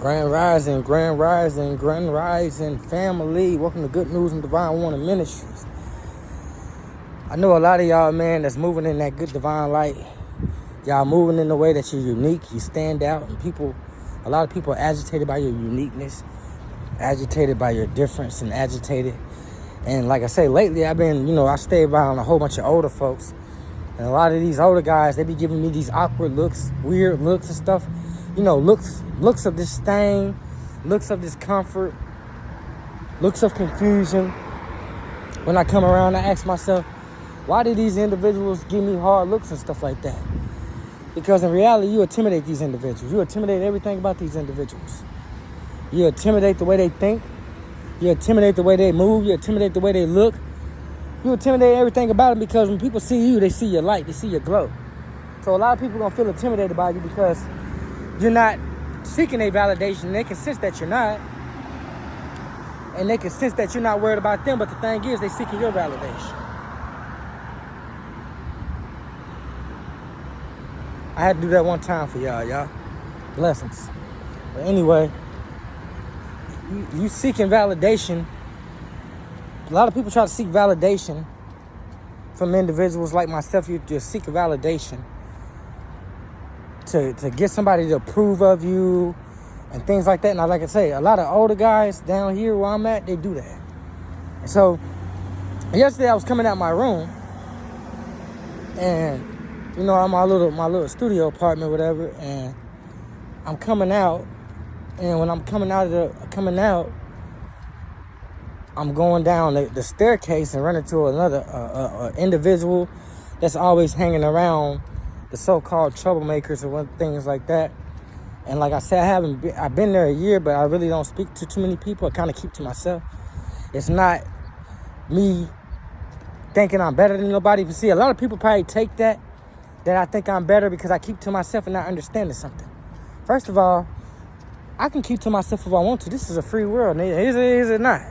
Grand Rising, Grand Rising, Grand Rising family. Welcome to Good News and Divine Warning Ministries. I know a lot of y'all, man, that's moving in that good divine light. Y'all moving in the way that you're unique, you stand out, and a lot of people are agitated by your uniqueness, agitated by your difference, and agitated. And like I say, lately I stay around a whole bunch of older folks. And a lot of these older guys, they be giving me these awkward looks, weird looks and stuff. Looks of disdain, looks of discomfort, looks of confusion. When I come around, I ask myself, why do these individuals give me hard looks and stuff like that? Because in reality, you intimidate these individuals. You intimidate everything about these individuals. You intimidate the way they think. You intimidate the way they move. You intimidate the way they look. You intimidate everything about them because when people see you, they see your light. They see your glow. So a lot of people are going to feel intimidated by you because you're not seeking a validation. They can sense that you're not. And they can sense that you're not worried about them. But the thing is, they're seeking your validation. I had to do that one time for y'all. Blessings. But anyway, you seeking validation. A lot of people try to seek validation from individuals like myself. You just seek a validation to get somebody to approve of you and things like that. Now, like I say, a lot of older guys down here where I'm at, they do that. And so yesterday I was coming out my room, and I'm my little studio apartment, whatever, and I'm coming out, and when I'm coming out, I'm going down the staircase and run into another individual that's always hanging around the so-called troublemakers and things like that. And like I said, I've been there a year, but I really don't speak to too many people. I kind of keep to myself. It's not me thinking I'm better than nobody. But see, a lot of people probably take that I think I'm better because I keep to myself and not understanding something. First of all, I can keep to myself if I want to. This is a free world. Is it not?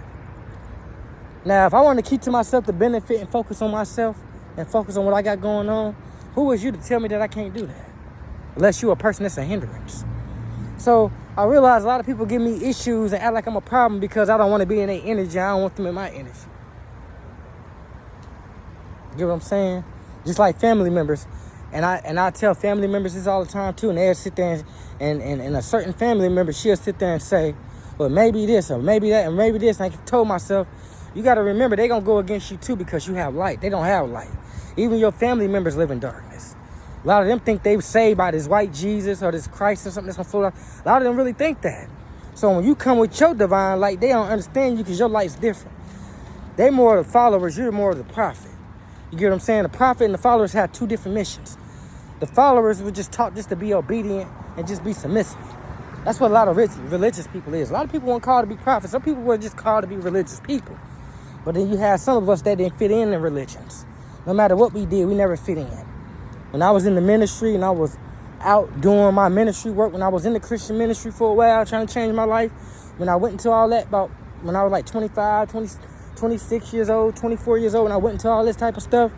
Now, if I want to keep to myself to benefit and focus on myself and focus on what I got going on, who is you to tell me that I can't do that? Unless you're a person that's a hindrance. So I realize a lot of people give me issues and act like I'm a problem because I don't want to be in their energy. I don't want them in my energy. You get what I'm saying? Just like family members. And I tell family members this all the time too. And they'll sit there and a certain family member, she'll sit there and say, well, maybe this or maybe that and maybe this. And I told myself, you got to remember, they're going to go against you too because you have light. They don't have light. Even your family members live in darkness. A lot of them think they're saved by this white Jesus or this Christ or something that's going to float out. A lot of them really think that. So when you come with your divine light, they don't understand you because your light's different. They more the followers, you're more the prophet. You get what I'm saying? The prophet and the followers have two different missions. The followers were just taught just to be obedient and just be submissive. That's what a lot of religious people is. A lot of people weren't called to be prophets. Some people were just called to be religious people. But then you have some of us that didn't fit in the religions. No matter what we did, we never fit in. When I was in the ministry and I was out doing my ministry work, when I was in the Christian ministry for a while, trying to change my life, when I went into all that about when I was like 26 years old, 24 years old, and I went into all this type of stuff,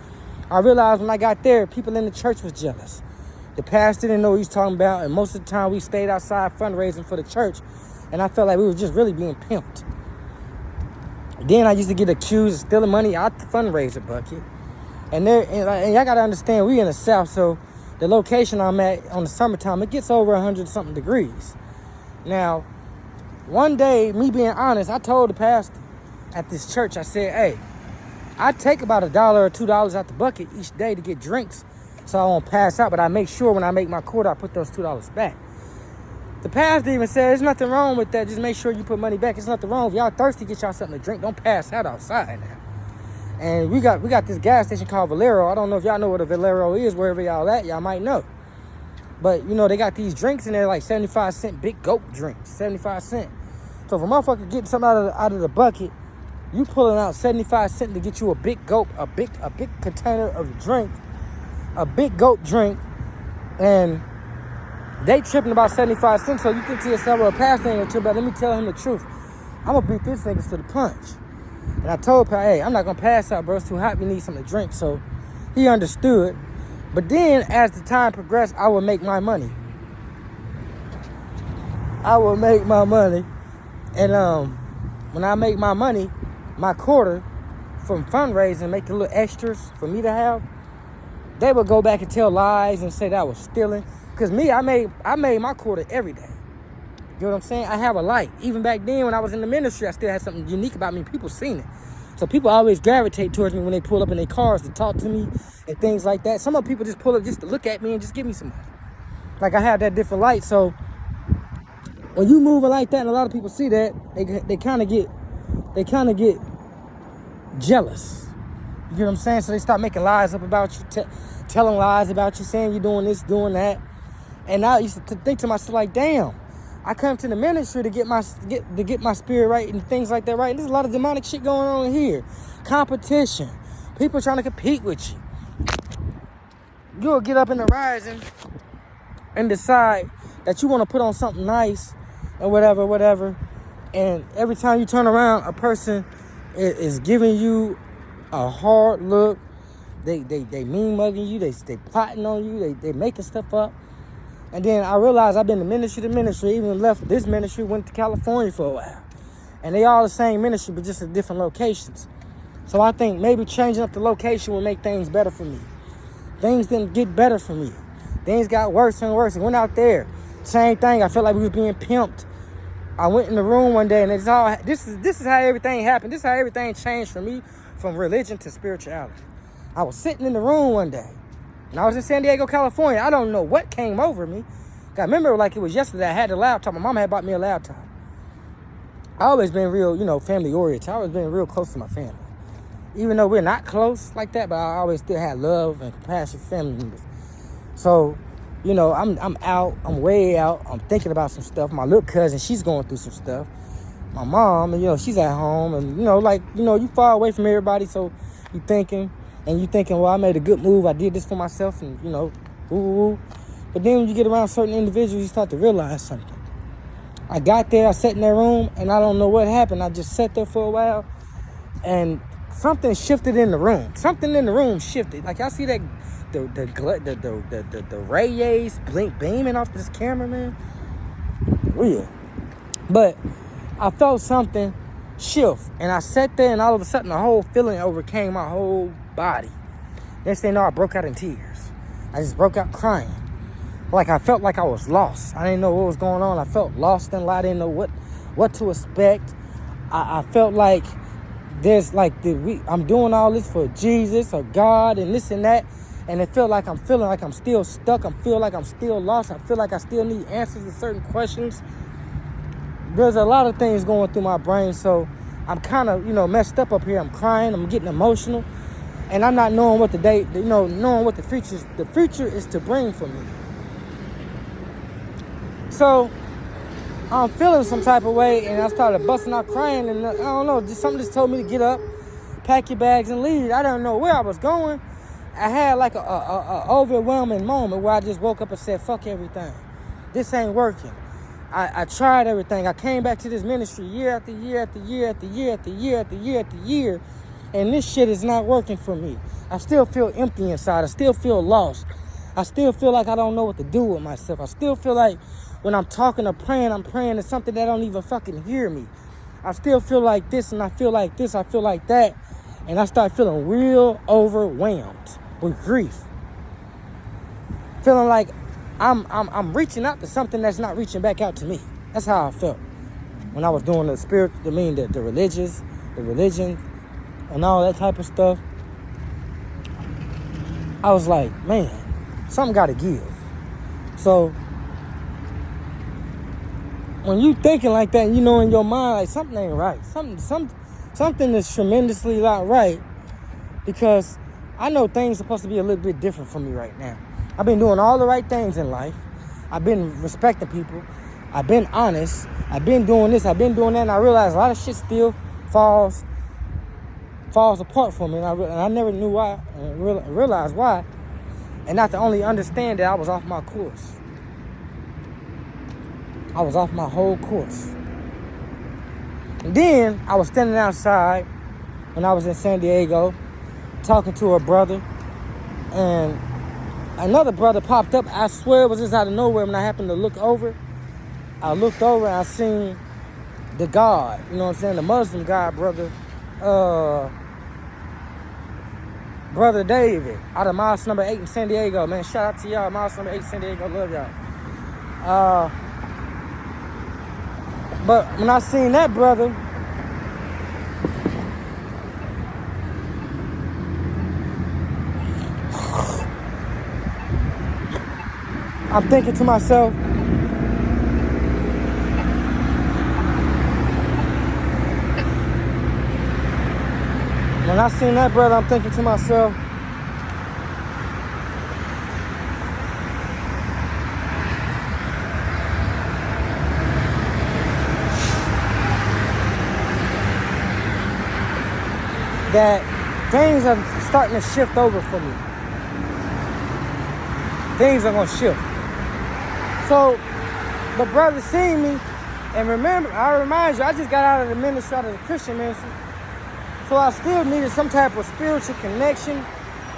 I realized when I got there, people in the church was jealous. The pastor didn't know what he was talking about, and most of the time we stayed outside fundraising for the church, and I felt like we were just really being pimped. Then I used to get accused of stealing money out the fundraiser bucket. And y'all got to understand, we in the South, so the location I'm at on the summertime, it gets over 100-something degrees. Now, one day, me being honest, I told the pastor at this church, I said, hey, I take about $1 or $2 out the bucket each day to get drinks so I won't pass out, but I make sure when I make my quarter, I put those $2 back. The pastor even said, there's nothing wrong with that. Just make sure you put money back. There's nothing wrong. If y'all thirsty, get y'all something to drink. Don't pass out outside now. And we got this gas station called Valero. I don't know if y'all know what a Valero is, wherever y'all at. Y'all might know. But, they got these drinks in there, like 75-cent big gulp drinks, 75 cents. So if a motherfucker getting something out of the bucket, you pulling out 75 cents to get you a big gulp, a big container of drink, a big gulp drink, and they tripping about 75 cents. So you think to yourself, well, pastor ain't gonna trip, but let me tell him the truth. I'm gonna beat this nigga to the punch. And I told him, hey, I'm not gonna pass out, bro. It's too hot. We need something to drink. So he understood. But then as the time progressed, I would make my money. I will make my money. And when I make my money, my quarter from fundraising, make the little extras for me to have, they would go back and tell lies and say that I was stealing. Because me, I made my quarter every day. You know what I'm saying? I have a light. Even back then when I was in the ministry, I still had something unique about me. People seen it. So people always gravitate towards me when they pull up in their cars to talk to me and things like that. Some of people just pull up just to look at me and just give me some money. Like I have that different light. So when you moving like that and a lot of people see that, they kind of get jealous. You know what I'm saying? So they start making lies up about you, telling lies about you, saying you're doing this, doing that. And I used to think to myself like, damn, I come to the ministry to get my spirit right and things like that right. And there's a lot of demonic shit going on here. Competition. People trying to compete with you. You'll get up in the rising and decide that you want to put on something nice and whatever. And every time you turn around, a person is giving you a hard look. They mean mugging you. They plotting on you. They making stuff up. And then I realized I've been to ministry, even left this ministry, went to California for a while. And they all the same ministry, but just at different locations. So I think maybe changing up the location will make things better for me. Things didn't get better for me. Things got worse and worse. I went out there, same thing. I felt like we were being pimped. I went in the room one day, and it's all. This is how everything happened. This is how everything changed for me, from religion to spirituality. I was sitting in the room one day, and I was in San Diego, California. I don't know what came over me. I remember like it was yesterday. I had the laptop. My mom had bought me a laptop. I always been real, family oriented. I always been real close to my family. Even though we're not close like that, but I always still had love and compassion for family members. So, I'm out. I'm way out. I'm thinking about some stuff. My little cousin, she's going through some stuff. My mom, she's at home. And, you far away from everybody. So you thinking, well, I made a good move. I did this for myself and, ooh. But then when you get around certain individuals, you start to realize something. I got there, I sat in that room, and I don't know what happened. I just sat there for a while, and something shifted in the room. Something in the room shifted. Like, y'all see that, the rays beaming off this camera, man? Weird. But I felt something shift, and I sat there, and all of a sudden, the whole feeling overcame my whole body. Next thing you know, I broke out in tears. I just broke out crying. Like I felt like I was lost. I didn't know what was going on. I felt lost in life. I didn't know what to expect. I felt like I'm doing all this for Jesus or God and this and that. And it felt like I'm feeling like I'm still stuck. I feel like I'm still lost. I feel like I still need answers to certain questions. There's a lot of things going through my brain. So I'm kind of, messed up here. I'm crying. I'm getting emotional. And I'm not knowing what knowing what the future is to bring for me. So I'm feeling some type of way, and I started busting out crying, and I don't know, something just told me to get up, pack your bags, and leave. I didn't know where I was going. I had like a overwhelming moment where I just woke up and said, fuck everything. This ain't working. I tried everything. I came back to this ministry year after year after year after year after year after year after year, and this shit is not working for me. I still feel empty inside. I still feel lost. I still feel like I don't know what to do with myself. I still feel like when I'm talking or praying, I'm praying to something that don't even fucking hear me. I still feel like this, and I feel like this, I feel like that. And I start feeling real overwhelmed with grief. Feeling like I'm reaching out to something that's not reaching back out to me. That's how I felt when I was doing the religion, and all that type of stuff. I was like, man, something got to give. So when you thinking like that, in your mind, like something ain't right. Something is tremendously not right, because I know things are supposed to be a little bit different for me right now. I've been doing all the right things in life. I've been respecting people. I've been honest. I've been doing this. I've been doing that. And I realized a lot of shit still falls apart for me. And I never knew why, and realized why. And not to only understand that I was off my course. I was off my whole course. And then I was standing outside when I was in San Diego, talking to a brother, and another brother popped up. I swear it was just out of nowhere when I happened to look over. I looked over and I seen the God, you know what I'm saying, the Muslim God, Brother David, out of Mosque number 8 in San Diego. Man, shout out to y'all, Mosque number 8 in San Diego, love y'all. But when I seen that brother, I'm thinking to myself, when I seen that brother, I'm thinking to myself, that things are starting to shift over for me. Things are going to shift. So, the brother seen me, and remember, I remind you, I just got out of the ministry, out of the Christian ministry. So I still needed some type of spiritual connection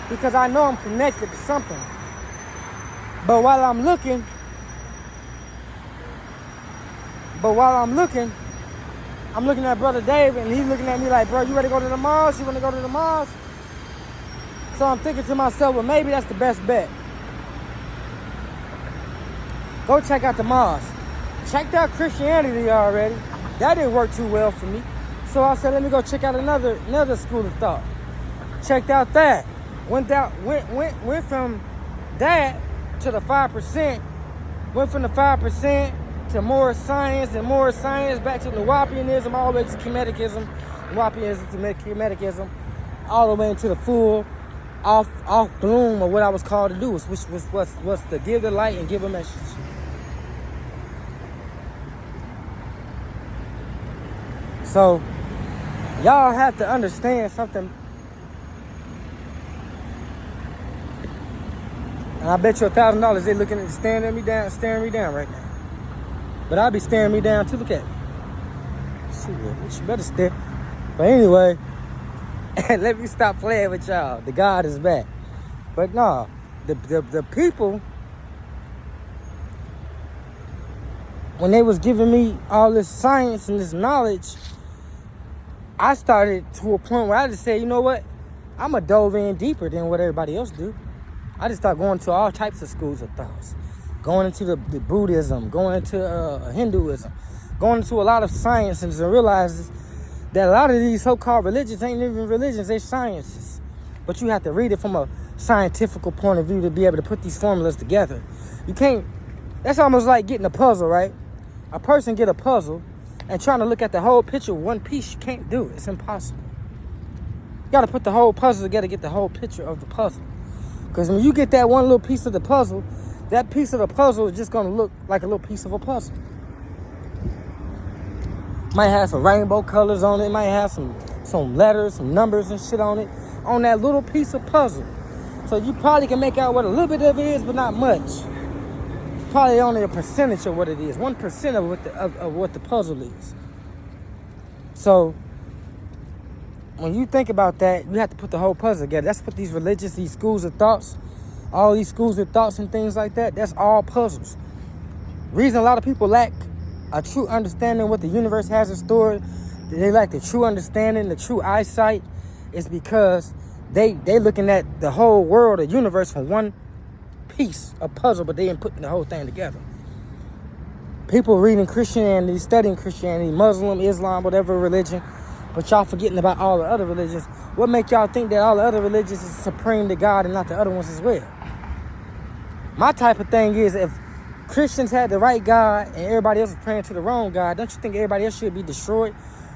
because I know I'm connected to something. But while I'm looking, I'm looking at Brother David, and he's looking at me like, bro, you ready to go to the mosque? You want to go to the mosque? So I'm thinking to myself, well, maybe that's the best bet. Go check out the mosque. Checked out Christianity already. That didn't work too well for me. So I said, let me go check out another school of thought. Checked out that. Went from that to the 5%. Went from the 5% to more science and more science, back to Nawapianism, all the way to Kemeticism, Nawapianism to Kemeticism, all the way into the full off bloom of what I was called to do, which was to give the light and give a message. So y'all have to understand something. And I bet you $1,000 they looking at staring me down right now. But I'll be staring me down too. Look at me. Shit, you better stare. But anyway, let me stop playing with y'all. The God is back. But no, the people, when they was giving me all this science and this knowledge, I started to a point where I just said, you know what? I'm going to dove in deeper than what everybody else do. I just started going to all types of schools of thoughts. Going into the Buddhism, going into Hinduism, going into a lot of sciences, and realizes that a lot of these so-called religions ain't even religions, they're sciences. But you have to read it from a scientific point of view to be able to put these formulas together. You can't, that's almost like getting a puzzle, right? A person get a puzzle and trying to look at the whole picture one piece, you can't do it. It's impossible. You got to put the whole puzzle together to get the whole picture of the puzzle. Because when you get that one little piece of the puzzle, that piece of the puzzle is just going to look like a little piece of a puzzle. Might have some rainbow colors on it. Might have some letters, some numbers and shit on it. On that little piece of puzzle. So you probably can make out what a little bit of it is, but not much. Probably only a percentage of what it is. 1% of what the puzzle is. So when you think about that, you have to put the whole puzzle together. That's what these religions, these schools of thoughts, all these schools of thoughts and things like that, that's all puzzles. Reason a lot of people lack a true understanding of what the universe has in store, they lack the true understanding, the true eyesight, is because they looking at the whole world, the universe, from one piece of puzzle, but they ain't putting the whole thing together. People reading Christianity, studying Christianity, Muslim, Islam, whatever religion, but y'all forgetting about all the other religions. What make y'all think that all the other religions is supreme to God and not the other ones as well? My type of thing is, if Christians had the right God and everybody else was praying to the wrong God, don't you think everybody else should be destroyed?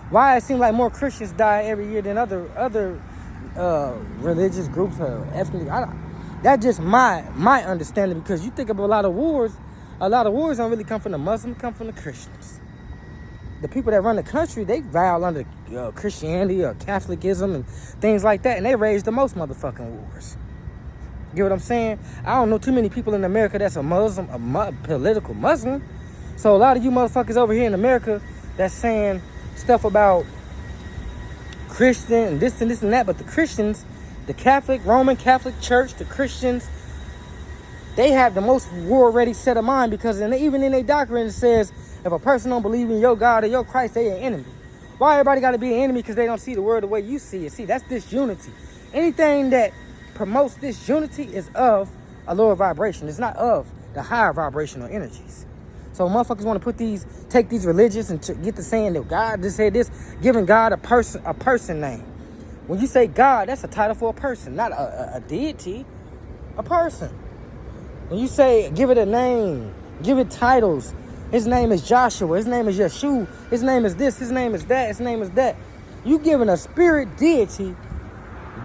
Why it seems like more Christians die every year than other religious groups or ethnic? That's just my understanding, because you think of a lot of wars don't really come from the Muslims, come from the Christians. The people that run the country, they vow under Christianity or Catholicism and things like that, and they raise the most motherfucking wars. You get what I'm saying? I don't know too many people in America that's a Muslim, political Muslim. So a lot of you motherfuckers over here in America that's saying stuff about Christian and this and that, but the Christians, the Roman Catholic Church, the Christians, they have the most war-ready set of mind, because even in their doctrine it says If a person don't believe in your God or your Christ, they an enemy. Why everybody got to be an enemy? Because they don't see the world the way you see it. See, that's disunity. Anything that promotes disunity is of a lower vibration. It's not of the higher vibrational energies. So motherfuckers want to take these religions and get to saying that God just said this, giving God a person name. When you say God, that's a title for a person, not a deity, a person. When you say give it a name, give it titles. His name is Joshua. His name is Yeshua. His name is this. His name is that. His name is that. You giving a spirit deity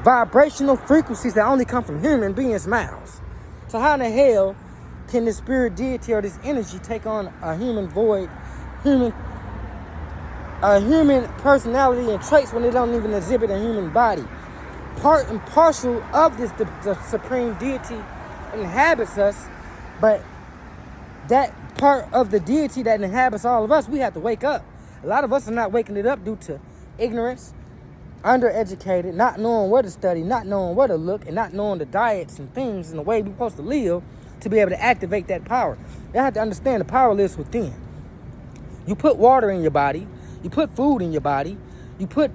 vibrational frequencies that only come from human beings' mouths. So how in the hell can this spirit deity or this energy take on a human personality and traits when they don't even exhibit a human body? Part and parcel of this, the supreme deity inhabits us, but that part of the deity that inhabits all of us, we have to wake up. A lot of us are not waking it up due to ignorance, undereducated, not knowing where to study, not knowing where to look, and not knowing the diets and things and the way we're supposed to live to be able to activate that power. You have to understand the power lives within. You put water in your body, you put food in your body, you put,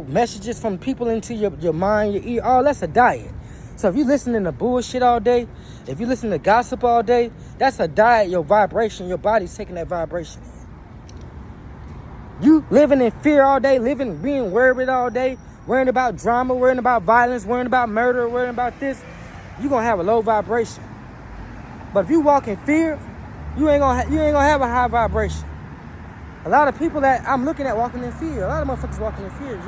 messages from people into your mind, your ear, all that's a diet. So if you listening to bullshit all day, if you listen to gossip all day, that's a diet, your vibration, your body's taking that vibration in. You living in fear all day, being worried all day, worrying about drama, worrying about violence, worrying about murder, worrying about this, you're going to have a low vibration. But if you walk in fear, you ain't gonna have a high vibration. A lot of people that I'm looking at walking in fear, a lot of motherfuckers walking in fear, G.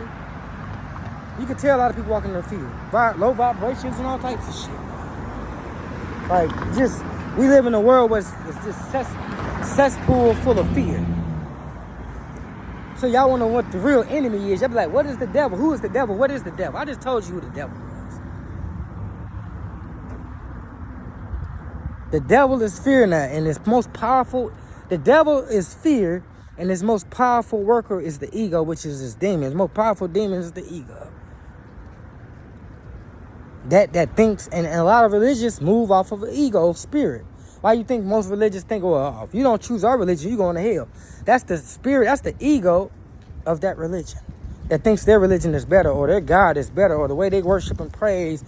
You can tell a lot of people walking in fear. Low vibrations and all types of shit. Like, we live in a world where it's just cesspool full of fear. So y'all want to know what the real enemy is. Y'all be like, what is the devil? Who is the devil? What is the devil? I just told you who the devil was. The devil is fear now, and its most powerful. The devil is fear, and his most powerful worker is the ego, which is his demon. His most powerful demon is the ego. That thinks, and a lot of religions move off of an ego spirit. Why you think most religions think, well, if you don't choose our religion, you're going to hell? That's the spirit, that's the ego of that religion that thinks their religion is better, or their God is better, or the way they worship and praise